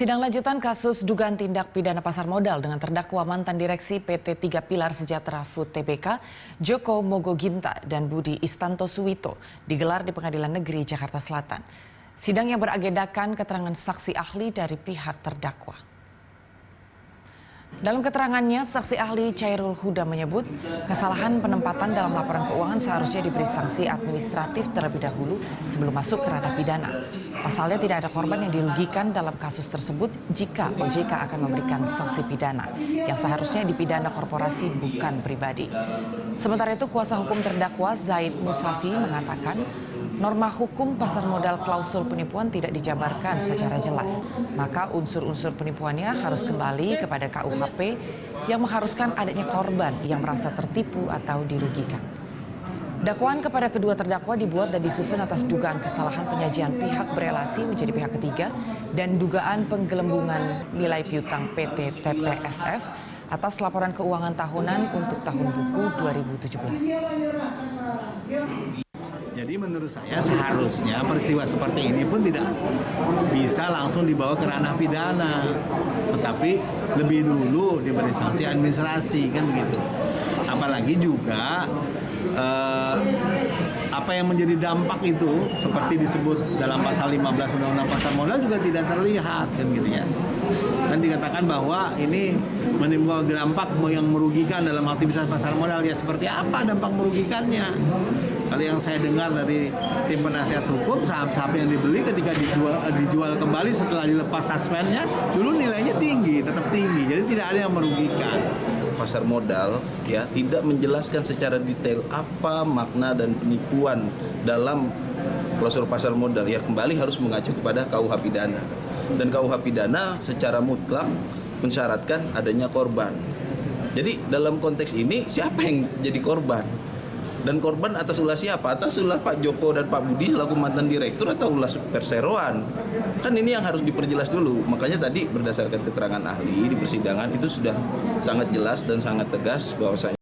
Sidang lanjutan kasus dugaan tindak pidana pasar modal dengan terdakwa mantan direksi PT Tiga Pilar Sejahtera Food Tbk, Joko Mogoginta dan Budi Istanto Suwito digelar di Pengadilan Negeri Jakarta Selatan. Sidang yang beragendakan keterangan saksi ahli dari pihak terdakwa. Dalam keterangannya, saksi ahli Chairul Huda menyebut kesalahan penempatan dalam laporan keuangan seharusnya diberi sanksi administratif terlebih dahulu sebelum masuk ke ranah pidana. Pasalnya tidak ada korban yang dirugikan dalam kasus tersebut jika OJK akan memberikan sanksi pidana yang seharusnya dipidana korporasi bukan pribadi. Sementara itu, kuasa hukum terdakwa Zaid Musafi mengatakan norma hukum pasar modal klausul penipuan tidak dijabarkan secara jelas, maka unsur-unsur penipuannya harus kembali kepada KUHP yang mengharuskan adanya korban yang merasa tertipu atau dirugikan. Dakwaan kepada kedua terdakwa dibuat dan disusun atas dugaan kesalahan penyajian pihak berelasi menjadi pihak ketiga dan dugaan penggelembungan nilai piutang PT TPSF atas laporan keuangan tahunan untuk tahun buku 2017. Jadi menurut saya seharusnya peristiwa seperti ini pun tidak bisa langsung dibawa ke ranah pidana, tetapi lebih dulu diberi sanksi administrasi, kan begitu. Apalagi juga apa yang menjadi dampak itu seperti disebut dalam pasal 15 Undang-Undang Pasar Modal juga tidak terlihat, kan gitu ya. Dan dikatakan bahwa ini menimbulkan dampak yang merugikan dalam aktivitas pasar modal. Ya seperti apa dampak merugikannya? Kalau yang saya dengar dari tim penasihat hukum, saham-saham yang dibeli ketika dijual kembali setelah dilepas suspendnya, dulu nilainya tinggi, tetap tinggi. Jadi tidak ada yang merugikan. Pasar modal ya tidak menjelaskan secara detail apa makna dan penipuan dalam klausul pasar modal. Ya kembali harus mengacu kepada KUH pidana. Dan KUH pidana secara mutlak mensyaratkan adanya korban. Jadi dalam konteks ini siapa yang jadi korban? Dan korban atas ulah siapa? Atas ulah Pak Joko dan Pak Budi selaku mantan direktur atau ulah perseroan? Kan ini yang harus diperjelas dulu. Makanya tadi berdasarkan keterangan ahli di persidangan itu sudah sangat jelas dan sangat tegas bahwasanya